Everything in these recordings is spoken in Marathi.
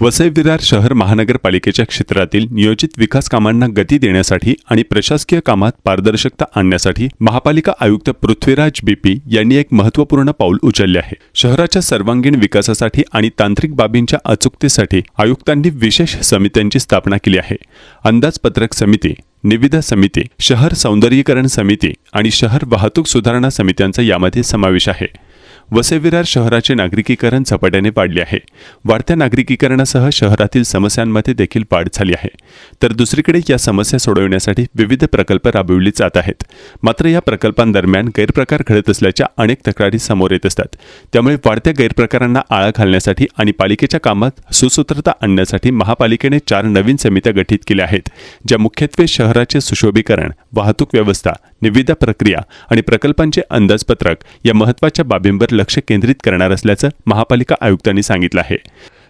वसई विरार शहर महानगरपालिकेच्या क्षेत्रातील नियोजित विकास कामांना गती देण्यासाठी आणि प्रशासकीय कामात पारदर्शकता आणण्यासाठी महापालिका आयुक्त पृथ्वीराज बीपी यांनी एक महत्त्वपूर्ण पाऊल उचलले आहे। शहराच्या सर्वांगीण विकासासाठी आणि तांत्रिक बाबींच्या अचूकतेसाठी आयुक्तांनी विशेष समित्यांची स्थापना केली आहे। अंदाजपत्रक समिती, निविदा समिती, शहर सौंदर्यीकरण समिती आणि शहर वाहतूक सुधारणा समित्यांचा यामध्ये समावेश आहे। वसई विरार शहराचे नागरिकीकरण झपाट्याने वाढले आहे। वाढत्या नागरिकीकरणासह शहरातील समस्यांमध्ये देखील वाढ झाली आहे। तर दुसरीकडे या समस्या सोडवण्यासाठी विविध प्रकल्प राबविले जात आहेत। मात्र या प्रकल्पांदरम्यान गैरप्रकार घडत असल्याच्या अनेक तक्रारी समोर येत असतात। त्यामुळे वाढत्या गैरप्रकारांना आळा घालण्यासाठी आणि पालिकेच्या कामात सुसूत्रता आणण्यासाठी महापालिकेने 4 नवीन समित्या गठीत केल्या आहेत, ज्या मुख्यत्वे शहराचे सुशोभीकरण, वाहतूक व्यवस्था, निविदा प्रक्रिया आणि प्रकल्पांचे अंदाजपत्रक या महत्त्वाच्या बाबींवर लक्ष केंद्रित करणार असल्याचं महापालिका आयुक्तांनी सांगितलं आहे।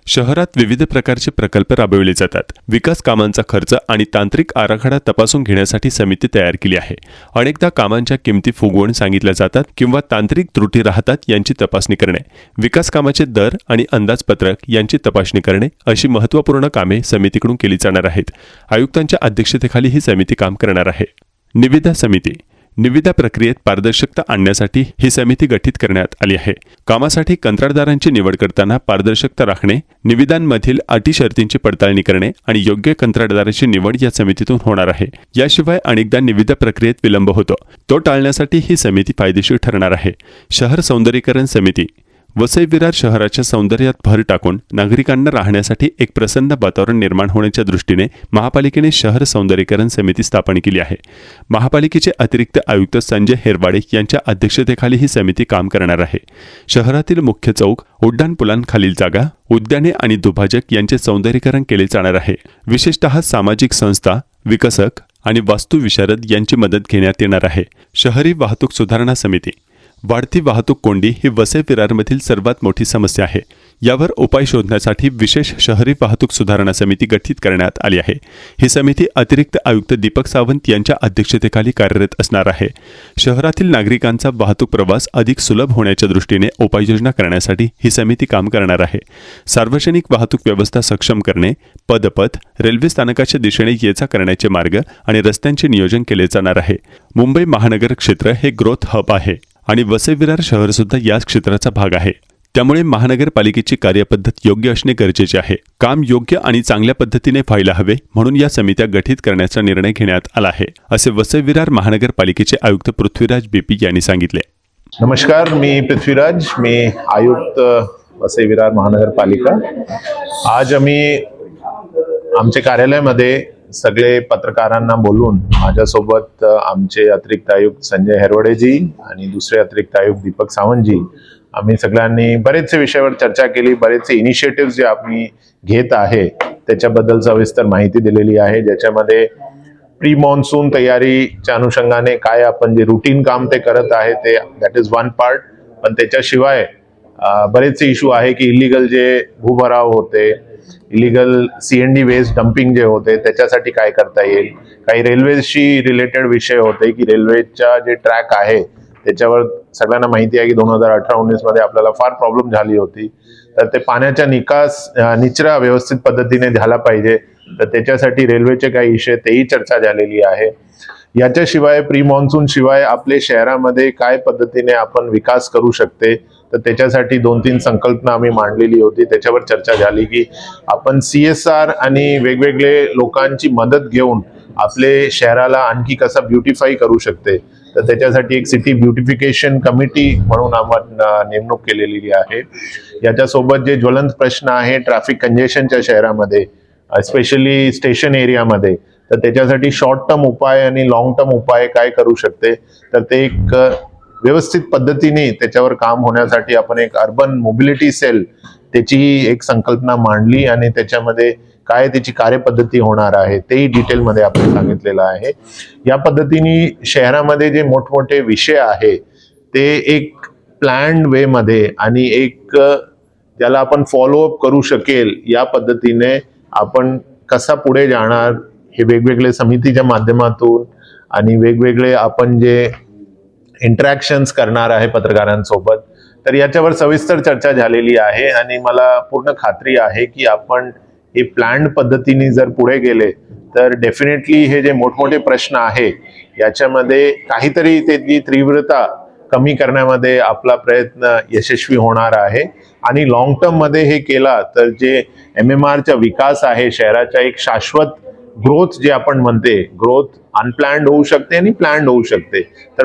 शहरात विविध प्रकारचे प्रकल्प राबविले जातात। विकास कामांचा खर्च आणि तांत्रिक आराखडा तपासून घेण्यासाठी समिती तयार केली आहे। अनेकदा कामांच्या किमती फुगवून सांगितल्या जातात किंवा तांत्रिक त्रुटी राहतात यांची तपासणी करणे, विकास कामाचे दर आणि अंदाजपत्रक यांची तपासणी करणे अशी महत्त्वपूर्ण कामे समितीकडून केली जाणार आहेत। आयुक्तांच्या अध्यक्षतेखाली ही समिती काम करणार आहे। निविदा समिती, निविदा प्रक्रियेत पारदर्शकता आणण्यासाठी ही समिती गठीत करण्यात आली आहे। कामासाठी कंत्राटदारांची निवड करताना पारदर्शकता राखणे, निविदांमधील अटी शर्तींची पडताळणी करणे आणि योग्य कंत्राटदाराची निवड या समितीतून होणार आहे। याशिवाय अनेकदा निविदा प्रक्रियेत विलंब होतो, तो टाळण्यासाठी ही समिती फायदेशीर ठरणार आहे। शहर सौंदर्यीकरण समिती, वसई विरार शहराच्या सौंदर्यात भर टाकून नागरिकांना राहण्यासाठी एक प्रसन्न वातावरण निर्माण होण्याच्या दृष्टीने महापालिकेने शहर सौंदर्यीकरण समिती स्थापन केली आहे। महापालिकेचे अतिरिक्त आयुक्त संजय हेरवाडे यांच्या अध्यक्षतेखाली ही समिती काम करणार आहे। शहरातील मुख्य चौक, उड्डाणपुलांखालील जागा, उद्याने आणि दुभाजक यांचे सौंदर्यीकरण केले जाणार आहे। विशेषतः सामाजिक संस्था, विकसक आणि वास्तुविशारद यांची मदत घेण्यात येणार आहे। शहरी वाहतूक सुधारणा समिती, वाढती वाहतूक कोंडी ही वसई विरारमधील सर्वात मोठी समस्या आहे। यावर उपाय शोधण्यासाठी विशेष शहरी वाहतूक सुधारणा समिती गठीत करण्यात आली आहे। ही समिती अतिरिक्त आयुक्त दीपक सावंत यांच्या अध्यक्षतेखाली कार्यरत असणार आहे। शहरातील नागरिकांचा वाहतूक प्रवास अधिक सुलभ होण्याच्या दृष्टीने उपाययोजना करण्यासाठी ही समिती काम करणार आहे। सार्वजनिक वाहतूक व्यवस्था सक्षम करणे, पदपथ, रेल्वे स्थानकाच्या दिशेने ये-जा करण्याचे मार्ग आणि रस्त्यांचे नियोजन केले जाणार आहे। मुंबई महानगर क्षेत्र हे ग्रोथ हब आहे आणि वसई विरार शहर सुद्धा याच क्षेत्राचा भाग आहे। त्यामुळे महानगरपालिकेची कार्यपद्धत योग्य असणे गरजेचे आहे। काम योग्य आणि चांगल्या पद्धतीने व्हायला हवे म्हणून या समित्या गठीत करण्याचा निर्णय घेण्यात आला आहे, असे वसई विरार महानगरपालिकेचे आयुक्त पृथ्वीराज बीपी यांनी सांगितले। नमस्कार, मी पृथ्वीराज, मी आयुक्त वसई विरार महानगरपालिका। आज आम्ही आमच्या कार्यालयामध्ये सगळे पत्रकारांना बोलून माझ्यासोबत आमचे अतिरिक्त आयुक्त संजय हेरवडेजी आणि दुसरे अतिरिक्त आयुक्त दीपक सावंतजी, आम्ही सगळ्यांनी बरेचसे विषयावर चर्चा केली। बरेचसे इनिशिएटिव्ह जे आम्ही घेत आहे त्याच्याबद्दल सविस्तर माहिती दिलेली आहे, ज्याच्यामध्ये प्री मॉन्सून तयारीच्या अनुषंगाने काय आपण जे रुटीन काम ते करत आहे ते दॅट इज वन पार्ट। पण त्याच्याशिवाय बरेचसे इश्यू आहे की इलिगल जे भूभराव होते, इलिगल CND वेस्ट डम्पिंग जे होते त्याच्यासाठी काय करता येईल। काही रेल्वेशी रिलेटेड विषय होते की रेल्वेच्या जे ट्रॅक आहे त्याच्यावर सगळ्यांना माहिती आहे की 2018-19 मध्ये आपल्याला फार प्रॉब्लेम झाली होती। तर ते पाण्याचा निचरा व्यवस्थित पद्धतीने झाला पाहिजे, तर त्याच्यासाठी रेल्वेचे काही विषय तेही चर्चा झालेली आहे। याच्याशिवाय प्री मॉन्सून शिवाय आपले शहरामध्ये काय पद्धतीने आपण विकास करू शकते, तर त्याच्यासाठी 2-3 संकल्पना आम्ही मांडलेली होती। त्याच्यावर चर्चा झाली की आपण CSR आणि वेगवेगळे लोकांची मदत घेऊन आपले शहराला आणखी कसा ब्युटिफाय करू शकते, तर त्याच्यासाठी एक सिटी ब्युटिफिकेशन कमिटी म्हणून आपण नेमणूक केलेली आहे। याच्यासोबत जे ज्वलंत प्रश्न आहे ट्रॅफिक कंजेशनच्या शहरामध्ये, स्पेशली स्टेशन एरियामध्ये, तर त्याच्यासाठी शॉर्ट टर्म उपाय आणि लॉंग टर्म उपाय काय करू शकते, तर ते एक व्यवस्थित पद्धतीने त्याच्यावर काम होण्यासाठी आपण एक अर्बन मोबिलिटी सेल त्याची एक संकल्पना मांडली आणि त्याच्यामध्ये काय त्याची कार्यपद्धती होणार आहे तेही डिटेलमध्ये आपण सांगितलेलं आहे। या पद्धतीने शहरामध्ये जे मोठमोठे विषय आहे ते एक प्लॅन्ड वे मध्ये आणि एक ज्याला आपण फॉलोअप करू शकेल या पद्धतीने आपण कसा पुढे जाणार, हे वेगवेगळे समितीच्या माध्यमातून आणि वेगवेगळे आपण जे इंटरॅक्शन्स करणार आहे पत्रकारांसोबत, तर याच्यावर सविस्तर चर्चा झालेली आहे आणि मला पूर्ण खात्री आहे की आपण हे प्लॅन्ड पद्धतीने जर पुढे गेले तर डेफिनेटली हे जे मोठमोठे प्रश्न आहे याच्यामध्ये काहीतरी त्याची तीव्रता कमी करण्यामध्ये आपला प्रयत्न यशस्वी होणार आहे आणि लॉंग टर्म मध्ये हे केला तर जे MMRचा विकास आहे शहराच्या एक शाश्वत ग्रोथ जे आपण म्हणते ग्रोथ अनप्लॅन्ड होऊ शकते आणि प्लॅन्ड होऊ शकते तर